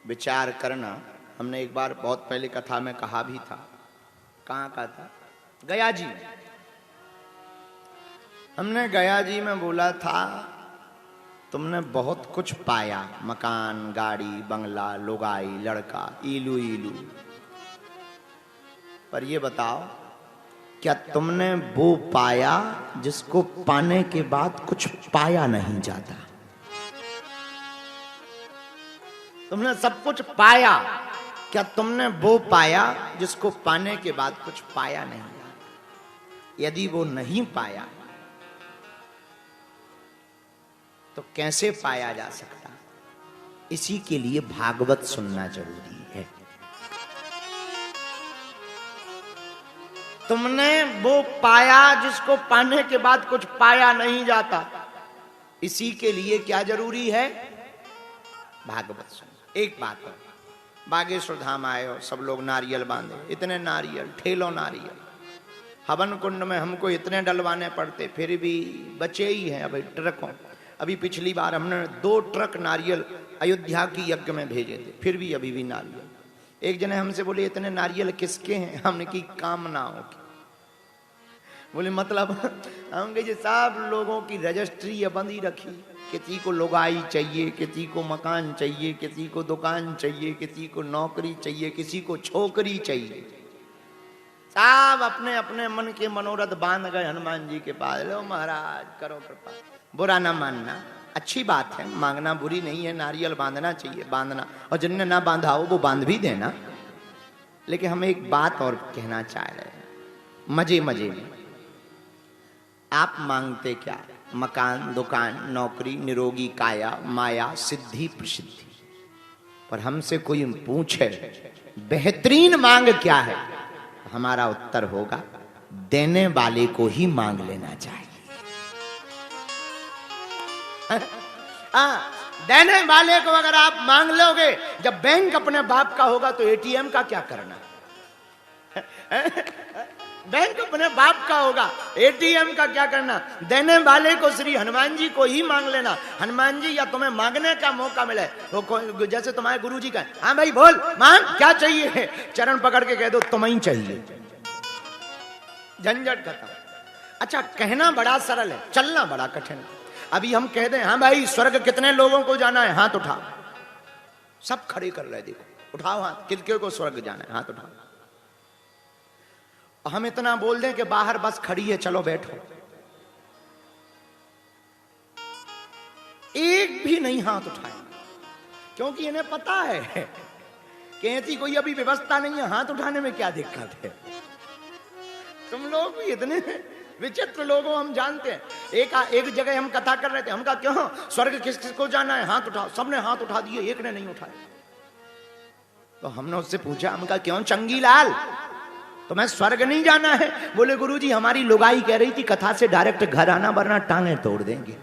विचार करना। हमने एक बार बहुत पहले कथा में कहा भी था। कहाँ का था? गया जी। हमने गया जी में बोला था तुमने बहुत कुछ पाया, मकान, गाड़ी, बंगला, लुगाई, लड़का, इलू इलू, पर ये बताओ क्या तुमने वो पाया जिसको पाने के बाद कुछ पाया नहीं जाता? तुमने सब कुछ पाया, क्या तुमने वो पाया जिसको पाने के बाद कुछ पाया नहीं जाता? यदि वो नहीं पाया तो कैसे पाया जा सकता? इसी के लिए भागवत सुनना जरूरी है। तुमने वो पाया जिसको पाने के बाद कुछ पाया नहीं जाता, इसी के लिए क्या जरूरी है? भागवत सुनना। एक बात है, बागेश्वर धाम आए हो, सब लोग नारियल बांधे, इतने नारियल, ठेलो नारियल, हवन कुंड में हमको इतने डलवाने पड़ते, फिर भी बचे ही हैं अभी ट्रकों। अभी पिछली बार हमने 2 ट्रक नारियल अयोध्या की यज्ञ में भेजे थे, फिर भी अभी भी नारियल। एक जने हमसे बोले इतने नारियल किसके हैं? हमने की कामनाओं की। बोले मतलब? हम कहे सब लोगों की रजिस्ट्री बंदी रखी, किसी को लुगाई चाहिए, किसी को मकान चाहिए, किसी को दुकान चाहिए, किसी को नौकरी चाहिए, किसी को छोकरी चाहिए। सब अपने अपने मन के मनोरथ बांध गए हनुमान जी के पास। लो महाराज करो कृपा। बुरा ना मानना, अच्छी बात है, मांगना बुरी नहीं है, नारियल बांधना चाहिए, बांधना, और जिनने ना बांधा हो वो बांध भी देना। लेकिन हम एक बात और कहना चाह रहे हैं, मजे मजे में। आप मांगते क्या? मकान, दुकान, नौकरी, निरोगी काया, माया, सिद्धि, प्रसिद्धि। पर हमसे कोई पूछे बेहतरीन मांग क्या है, हमारा उत्तर होगा देने वाले को ही मांग लेना चाहिए। देने वाले को अगर आप मांग लोगे, जब बैंक अपने बाप का होगा तो एटीएम का क्या करना? बैंक अपने बाप का होगा, एटीएम का क्या करना? देने वाले को श्री हनुमान जी को ही मांग लेना। हनुमान जी या तुम्हें मांगने का मौका मिले तो जैसे तुम्हारे गुरु जी का, हाँ भाई बोल, मांग, क्या चाहिए? चरण पकड़ के कह दो तुम्हें चाहिए, झंझट खत्म। अच्छा, कहना बड़ा सरल है, चलना बड़ा कठिन है। अभी हम कह दें हाँ भाई स्वर्ग कितने लोगों को जाना है, हाथ उठाओ। सब खड़े कर रहे, देखो उठाओ हाथ, किसके को स्वर्ग जाना है, हाथ उठाओ। हम इतना बोल दें कि बाहर बस खड़ी है, चलो बैठो, एक भी नहीं हाथ उठाए, क्योंकि इन्हें पता है कि ऐसी कोई अभी व्यवस्था नहीं है, हाथ उठाने में क्या दिक्कत है। तुम लोग भी इतने विचित्र लोगों हम जानते हैं। एक जगह हम कथा कर रहे थे, हम कहा क्यों स्वर्ग किस किस को जाना है, हाथ उठाओ। सबने हाथ उठा दिए, एक ने नहीं उठाया। तो हमने उससे पूछा, हम कहा क्यों चंगी लाल, तुम्हें स्वर्ग नहीं जाना है? बोले गुरुजी हमारी लुगाई कह रही थी कथा से डायरेक्ट घर आना, वरना टांगे तोड़ देंगे।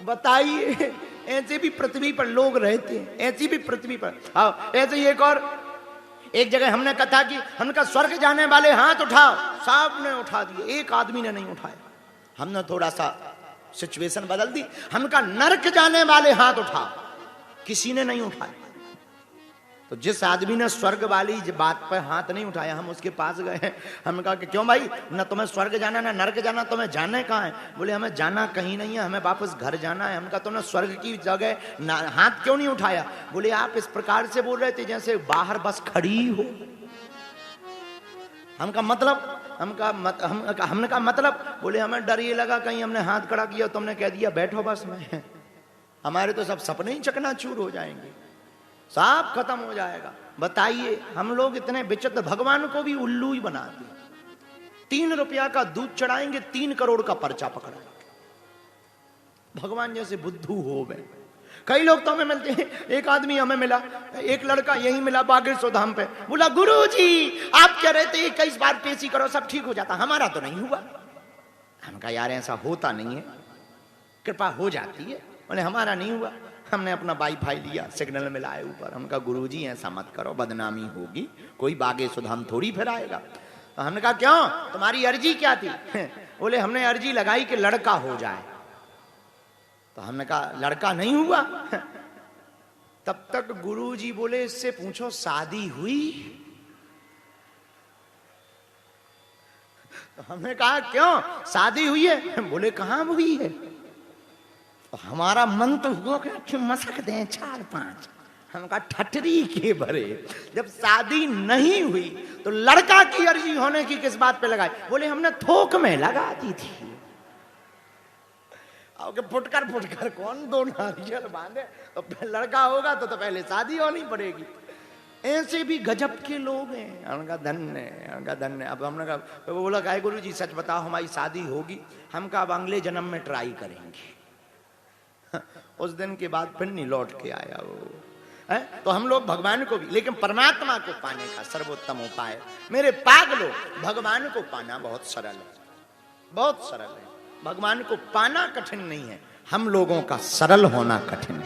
बताइए, ऐसे भी पृथ्वी पर लोग रहते हैं, ऐसी भी पृथ्वी पर। ऐसे ही एक जगह हमने कथा की, हमने स्वर्ग जाने वाले हाथ उठाओ, सब ने उठा दिए, एक आदमी ने नहीं उठाया। हमने थोड़ा सा सिचुएशन बदल दी, हमका नरक जाने वाले हाथ उठाओ, किसी ने नहीं उठाया। तो जिस आदमी ने स्वर्ग वाली बात पर हाथ नहीं उठाया, हम उसके पास गए, हमने कहा कि क्यों भाई, ना तुम्हें स्वर्ग जाना ना नरक जाना, तुम्हें जाने कहाँ है? बोले हमें जाना कहीं नहीं है, हमें वापस घर जाना है। हमने कहा तुमने स्वर्ग की जगह हाथ क्यों नहीं उठाया? बोले आप इस प्रकार से बोल रहे थे जैसे बाहर बस खड़ी हो। हमका मतलब, हमने कहा मतलब? बोले हमें डर ये लगा कहीं हमने हाथ खड़ा किया, तुमने कह दिया बैठो बस में, हमारे तो सब सपने ही चकनाचूर हो जाएंगे, सब खत्म हो जाएगा। बताइए, हम लोग इतने विचित्र, भगवान को भी उल्लू ही बनाते। 3 रुपया का दूध चढ़ाएंगे, 3 करोड़ का पर्चा पकड़ाएंगे। भगवान जैसे बुद्धू हो गए। कई लोग तो हमें मिलते हैं, एक आदमी हमें मिला, एक लड़का यही मिला बागेश्वर धाम पे, बोला गुरुजी आप कह रहे थे 21 बार पेशी करो सब ठीक हो जाता, हमारा तो नहीं हुआ। हम कहा यार ऐसा होता नहीं है, कृपा हो जाती है। बोले हमारा नहीं हुआ। हमने अपना वाईफाई लिया, सिग्नल मिलाए ऊपर। हम कहा गुरुजी ऐसा मत करो, बदनामी होगी, कोई बागेश्वर धाम थोड़ी फिर आएगा। हमने कहा क्यों, तुम्हारी अर्जी क्या थी? बोले हमने अर्जी लगाई कि लड़का हो जाए। तो हमने कहा लड़का नहीं हुआ। तब तक गुरुजी बोले इससे पूछो शादी हुई? तो हमने कहा क्यों, शादी हुई है? बोले कहां हुई है? तो हमारा मन तो हुआ कि मसक दें 4-5। हम कहा ठटरी के भरे, जब शादी नहीं हुई तो लड़का की अर्जी होने की किस बात पे लगाई? बोले हमने थोक में लगा दी थी। फुटकर कौन 2 नारियल बांधे? तो लड़का होगा तो पहले शादी होनी पड़ेगी। ऐसे भी गजब के लोग हैं। उनका धन्य। अब हमने कहा, तो वो बोला गाय गुरु जी सच बताओ हमारी शादी होगी? हम कहा अब अगले जन्म में ट्राई करेंगे। उस दिन के बाद फिर नहीं लौट के आया वो है। तो हम लोग भगवान को भी, लेकिन परमात्मा को पाने का सर्वोत्तम उपाय, मेरे पागलों, भगवान को पाना बहुत सरल है, बहुत सरल है। भगवान को पाना कठिन नहीं है, हम लोगों का सरल होना कठिन